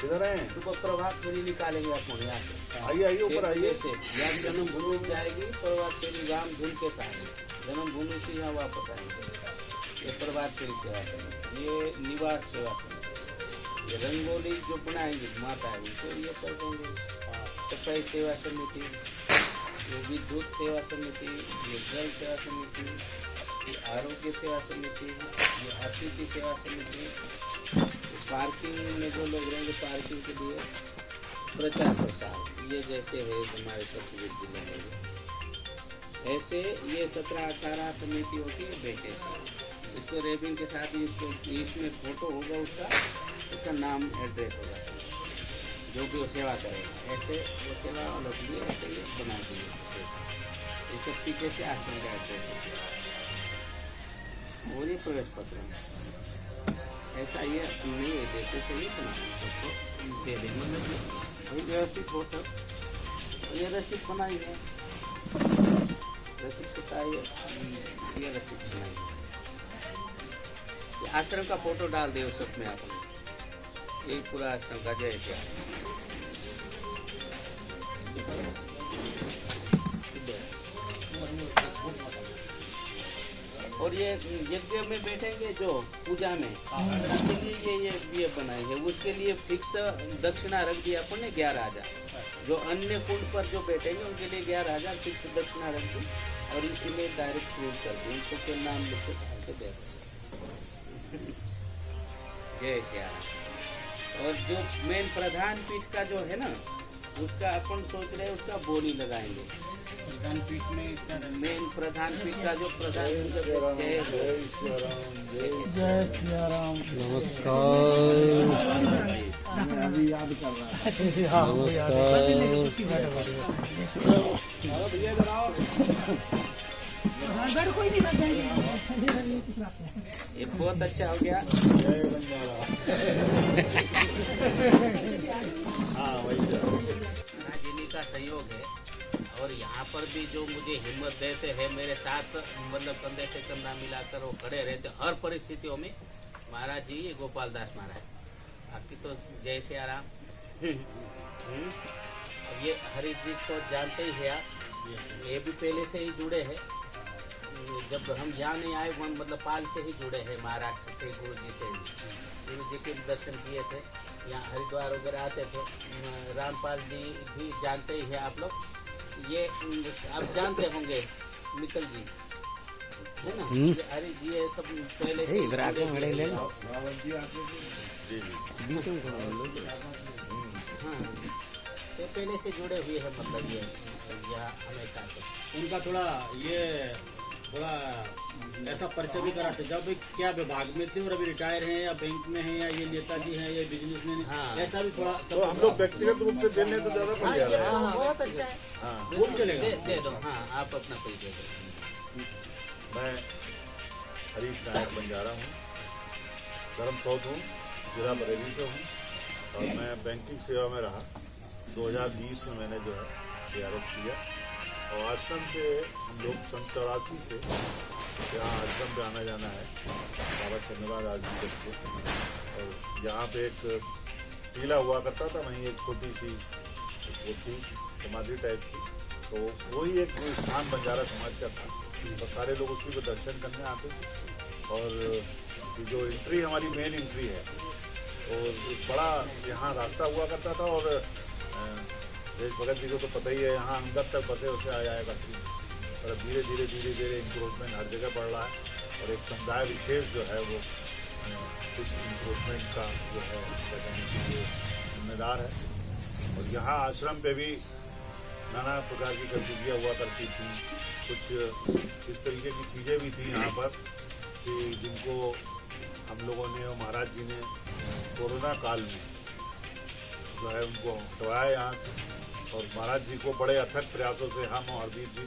किधर हैं? सुबह प्रभात फेरी निकालेंगे आप यहाँ से। आइए आइए ऊपर आइए। से यहाँ जन्मभूमि जाएगी, प्रभात फेरी राम धुन के साथ जन्मभूमि से यहाँ वापस आएंगे। ये प्रभात फेरी सेवा समिति, ये निवास सेवा समिति, ये रंगोली जो बनाएंगे माता है उनको ये कर देंगे। सफाई सेवा समिति, ये विद्युत सेवा समिति, ये जल सेवा समिति, ये आरोग्य सेवा समिति, ये अतिथि सेवा समिति, पार्किंग में जो लोग रहेंगे पार्किंग के लिए प्रचार प्रसार, ये जैसे है हमारे सतलुज जिले में। ऐसे ये 17-18 समितियों की बेचे से इसको रेबिंग के साथ ही इसको इसमें फोटो होगा उसका नाम एड्रेस होगा, जो भी वो सेवा करेगा ऐसे वो सेवा वालों के लिए ऐसे ही बना दिए। इसके पीछे से आश्रम का एड्रेस होगा और ये प्रवेश पत्र ऐसा ये नहीं है, देते चाहिए बनाना सबको दे देंगे, मतलब वही व्यवस्थित हो सब। ये रसीद बनाई है, रसीद से का ये रसीद बनाई है। आश्रम का फोटो डाल दे उस सब में आपने, यही पूरा आश्रम का जय श्री राम। और ये यज्ञ में बैठेंगे जो पूजा में उसके लिए ये बनाए हैं, उसके लिए फिक्स दक्षिणा रख दिया अपन ने 11,000। जो अन्य कुंड पर जो बैठेंगे उनके लिए 11,000 फिक्स दक्षिणा रख दी और इसीलिए डायरेक्ट प्रूव कर दी, उनको फिर नाम लिख के दे जय श्री राम। और जो मेन प्रधान पीठ का जो है ना उसका अपन सोच रहे हैं उसका बोली लगाएंगे। प्रधान पीठ में मेन प्रधान पीठ का जो प्रधान जय सिया राम। नमस्कार। अभी याद कर रहा है। नमस्कार। ये बहुत अच्छा हो गया। जय बंजारा। हाँ वही जिन्हीं का सहयोग है और यहाँ पर भी जो मुझे हिम्मत देते हैं मेरे साथ, मतलब कंधे से कंधा मिलाकर वो खड़े रहते हर परिस्थितियों में। महाराज जी ये गोपाल दास महाराज, बाकी तो जय सिया राम। अब ये हरि जी को जानते ही है आप, ये भी पहले से ही जुड़े हैं। जब हम यहाँ नहीं आए मतलब पाल से ही जुड़े हैं, महाराष्ट्र से गुरु जी से, गुरु जी के दर्शन किए थे, यहाँ हरिद्वार वगैरह आते थे। रामपाल जी भी जानते ही है आप लोग, ये आप जानते होंगे मित्तल जी है ना, हरि जी ये सब पहले से इधर आके मिले ले लो। हाँ तो पहले से जुड़े हुए हैं, मतलब ये हमेशा से उनका थोड़ा ऐसा परिचय भी कराते जब क्या विभाग में थे और अभी रिटायर हैं या बैंक में हैं या ये नेताजी हैं या बिजनेसमैन हैं। हाँ। ऐसा भी थोड़ा तो हम लोग व्यक्तिगत रूप से देने तो ज्यादा पड़ जा रहा है। बहुत अच्छा है। हाँ वो भी चलेगा। दे दो। हाँ आप अपना परिचय दो। मैं हरीश नायक बंजारा हूँ, धर्मसौध हूँ, जिला बरेली से हूँ और मैं बैंकिंग सेवा में रहा। 2020 में मैंने जो है ARS किया और आश्रम से हम लोग 84 से यहाँ आश्रम पे आना जाना है बाबा चंद्रनाथ दास जी करके। और यहाँ पे एक टीला हुआ करता था, वहीं एक छोटी सी वो थी समाधि टाइप की, तो वही एक स्थान बंजारा समाज का था और सारे लोग उसी को दर्शन करने आते थे। और ये जो एंट्री हमारी मेन एंट्री है और बड़ा यहाँ रास्ता हुआ करता था और देश भगत जी को तो पता ही है यहाँ अंदर तक बसे उसे आ जाएगा। और अब धीरे धीरे इंक्रोचमेंट हर जगह बढ़ रहा है और एक समुदाय विशेष जो है वो इस इंक्रोचमेंट का जो है जिम्मेदार है। और यहाँ आश्रम पे भी नाना प्रकार की गतिविधियाँ हुआ करती थी, कुछ इस तरीके की चीज़ें भी थी यहाँ पर कि जिनको हम लोगों ने और महाराज जी ने कोरोना काल में जो है उनको हटवाया यहाँ से। और महाराज जी को बड़े अथक प्रयासों से हम और हरदीप जी,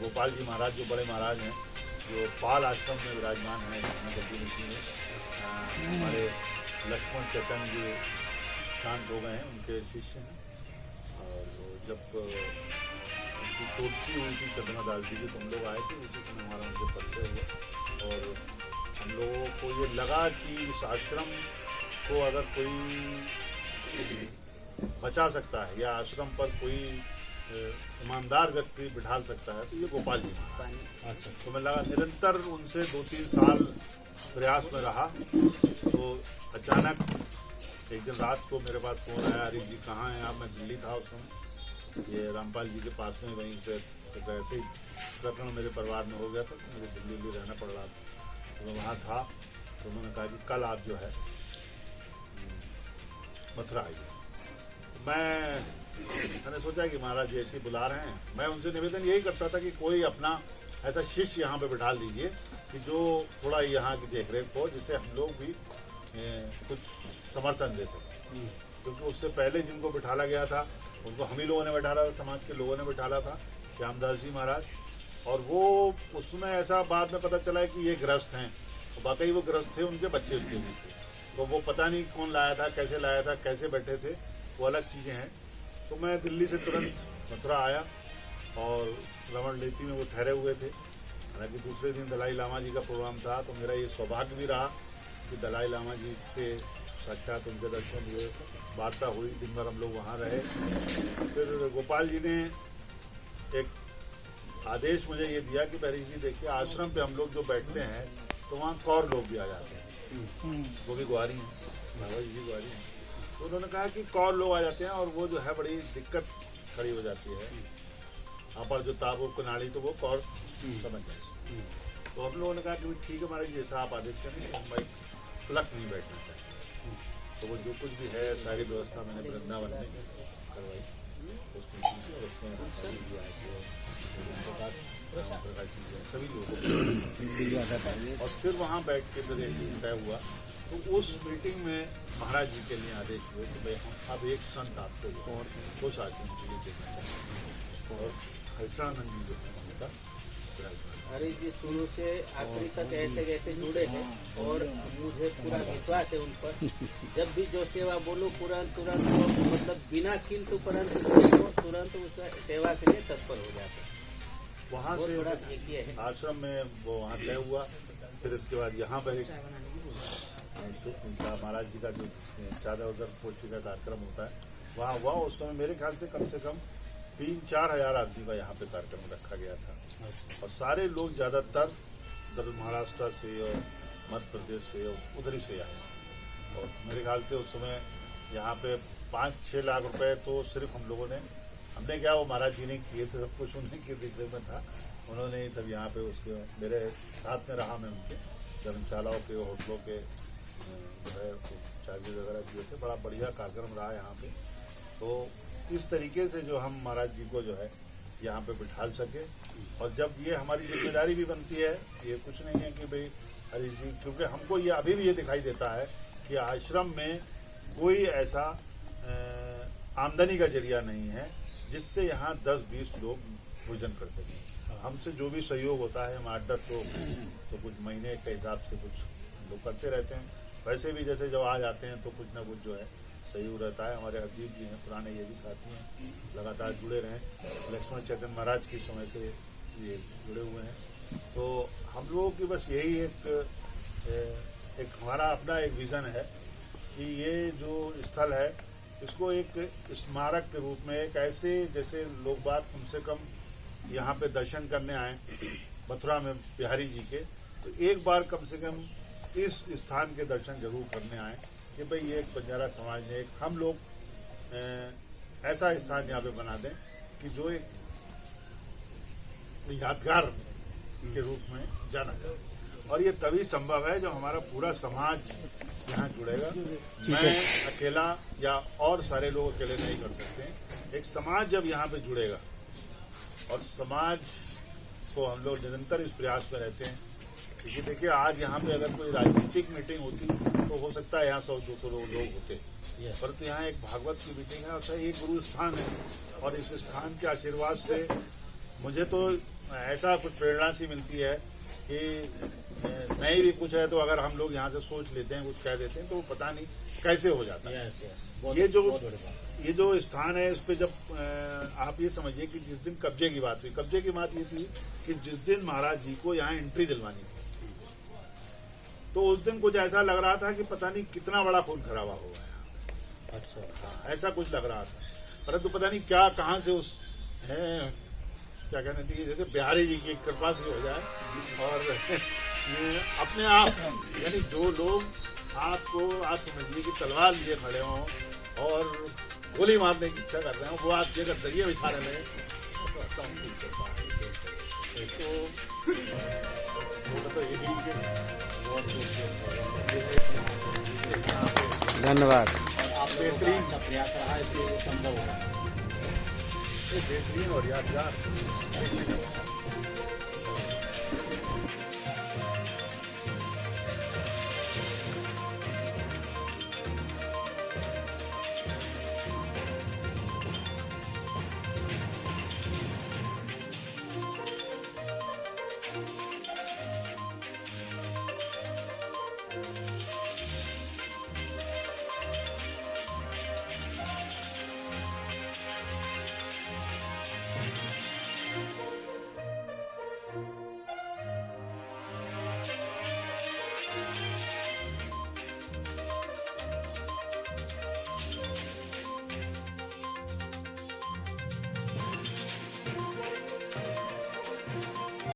गोपाल जी महाराज जो बड़े महाराज हैं जो पाल आश्रम में विराजमान हैं, हमारे लक्ष्मण चेतन जी शांत हो गए हैं, उनके शिष्य हैं। और जब उनकी सोचसी हुई थी चंद्रनाथ दास जी की तो हम लोग आए थे, उसी समय हमारा उनसे परिचय हुआ और हम लोगों को ये लगा कि इस आश्रम को अगर कोई बचा सकता है या आश्रम पर कोई ईमानदार व्यक्ति बिठा सकता है तो ये गोपाल जी महाराज। अच्छा, तो मैं लगा निरंतर उनसे 2-3 साल प्रयास में रहा। तो अचानक एक दिन रात को मेरे पास फोन आया, अरे जी कहाँ हैं आप? मैं दिल्ली था उस समय, ये रामपाल जी के पास में, वहीं से तो ऐसे ही प्रकरण मेरे परिवार में हो गया था तो मुझे दिल्ली रहना पड़ रहा था। तो मैं वहाँ था तो उन्होंने कहा कि कल आप जो है मथुरा आइए। मैंने सोचा कि महाराज जी ऐसे ही बुला रहे हैं। मैं उनसे निवेदन यही करता था कि कोई अपना ऐसा शिष्य यहाँ पे बिठा दीजिए कि जो थोड़ा यहाँ की देखरेख हो, जिससे हम लोग भी कुछ समर्थन दे सकें। क्योंकि उससे पहले जिनको बिठाला गया था उनको हम ही लोगों ने बैठाला था, समाज के लोगों ने बैठाला था, श्यामदास जी महाराज। और वो उसमें ऐसा बाद में पता चला है कि ये ग्रस्त हैं, तो वाकई वो ग्रस्त थे, उनके बच्चे उसके भी थे। तो वो पता नहीं कौन लाया था, कैसे बैठे थे, वो अलग चीज़ें हैं। तो मैं दिल्ली से तुरंत मथुरा आया और रमण लेती में वो ठहरे हुए थे। हालांकि दूसरे दिन दलाई लामा जी का प्रोग्राम था, तो मेरा ये सौभाग्य भी रहा कि दलाई लामा जी से साक्षात उनके दर्शन हुए, वार्ता हुई, दिन भर हम लोग वहाँ रहे। फिर गोपाल जी ने एक आदेश मुझे ये दिया कि पहले जी देखिए, आश्रम पे हम लोग जो बैठते हैं तो वहाँ कौर लोग भी आ जाते हैं, वो भी ग्वारी हैं, बाबा जी ग्वारी हैं। तो उन्होंने कहा कि कौर लोग आ जाते हैं और वो जो है बड़ी दिक्कत खड़ी हो जाती है, यहाँ पर जो ताबूब कनाड़ी तो वो कौर समझ जाए। तो हम लोगों ने कहा कि ठीक है महाराज, जैसा आप आदेश करें, हम भाई क्लक नहीं बैठना चाहते। तो वो जो कुछ भी है सारी व्यवस्था मैंने वृंदावन में करवाई, सभी लोगों और फिर वहाँ बैठ के फिर एक तय हुआ। तो उस मीटिंग में महाराज जी के लिए आदेश हुए कि भाई हम अब एक संत आपको और खुश आदमी के लिए देना चाहिए, और हर्षानंद जी जो है उनका। अरे जी शुरू से आखिरी तक ऐसे कैसे जुड़े हैं और मुझे पूरा विश्वास है उन पर। जब भी जो सेवा बोलो तुरंत मतलब बिना किंतु परंतु तुरंत उसका सेवा के लिए तत्पर हो जाते हैं। वहाँ से आश्रम में वो वहाँ तय हुआ। फिर उसके बाद यहाँ पर महाराज जी का जो चादर उधर पोशी का कार्यक्रम होता है वहाँ हुआ। उस समय मेरे ख्याल से कम 3-4 हज़ार आदमी का यहाँ पे कार्यक्रम रखा गया था। और सारे लोग ज़्यादातर महाराष्ट्र से और मध्य प्रदेश से और उधर ही से आए। और मेरे ख्याल से उस समय यहाँ पे 5-6 लाख रुपए तो सिर्फ हम लोगों ने, हमने क्या, वो महाराज जी ने किए थे, सब कुछ उन्हीं के दिखने में था। उन्होंने ही सब यहाँ पे उसके मेरे साथ में रहा, मैं उनके धर्मशालाओं के होटलों के जो है चार्जेज वगैरह दिए थे। बड़ा बढ़िया कार्यक्रम रहा यहाँ पे। तो इस तरीके से जो हम महाराज जी को जो है यहाँ पे बिठा सके। और जब ये हमारी जिम्मेदारी भी बनती है, ये कुछ नहीं है कि भाई हरीश जी, क्योंकि हमको ये अभी भी ये दिखाई देता है कि आश्रम में कोई ऐसा आमदनी का जरिया नहीं है जिससे यहाँ 10-20 लोग भोजन कर सकें। हमसे जो भी सहयोग होता है, हम 8-10 लोग तो कुछ महीने के हिसाब से कुछ लोग करते रहते हैं। वैसे भी जैसे जब आ जाते हैं तो कुछ ना कुछ जो है सहयोग रहता है। हमारे हरदीप जी हैं, पुराने ये भी साथी हैं, लगातार जुड़े रहे। लक्ष्मण चैतन्य महाराज के समय से ये जुड़े हुए हैं। तो हम लोगों की बस यही एक हमारा अपना एक विज़न है कि ये जो स्थल है इसको एक स्मारक के रूप में, एक ऐसे जैसे लोग बात कम से कम यहाँ पे दर्शन करने आए मथुरा में बिहारी जी के, तो एक बार कम से कम इस स्थान के दर्शन जरूर करने आए कि भाई ये एक बंजारा समाज ने, एक हम लोग ऐसा स्थान यहाँ पे बना दें कि जो एक यादगार के रूप में जाना जाए। और ये तभी संभव है जब हमारा पूरा समाज यहाँ जुड़ेगा। मैं अकेला या और सारे लोग अकेले नहीं कर सकते। एक समाज जब यहाँ पे जुड़ेगा, और समाज को हम लोग निरंतर इस प्रयास में रहते हैं। क्योंकि देखिए आज यहाँ पे अगर कोई राजनीतिक मीटिंग होती तो हो सकता है यहाँ 100-200 लोग होते, परंतु यहाँ एक भागवत की मीटिंग है और एक गुरु स्थान है। और इस स्थान के आशीर्वाद से मुझे तो ऐसा कुछ प्रेरणा सी मिलती है कि नहीं भी कुछ है तो अगर हम लोग यहाँ से सोच लेते हैं, कुछ कह देते हैं, तो पता नहीं कैसे हो जाता है। ये जो स्थान है, इस पे जब आप ये समझिए कि जिस दिन कब्जे की बात हुई, कब्जे की बात ये थी कि जिस दिन महाराज जी को यहाँ एंट्री दिलवानी थी, तो उस दिन कुछ ऐसा लग रहा था कि पता नहीं कितना बड़ा खून खराबा होगा यहाँ। अच्छा हाँ, ऐसा कुछ लग रहा था, परंतु पता नहीं क्या कहाँ से उस है, क्या कहना चाहिए, जैसे बिहारी जी की कृपा से हो जाए और अपने आप, यानी जो लोग आपको आज समझिए कि तलवार लिए खड़े हों और गोली मारने की इच्छा कर रहे हो, वो आपके अगर दरिया बिछाने लगे तो आता हूँ कि कृपा है। तो यही कि धन्यवाद। और आप लोगों का अच्छा प्रयास रहा इसलिए ये संभव हुआ। बेहतरीन और यादगार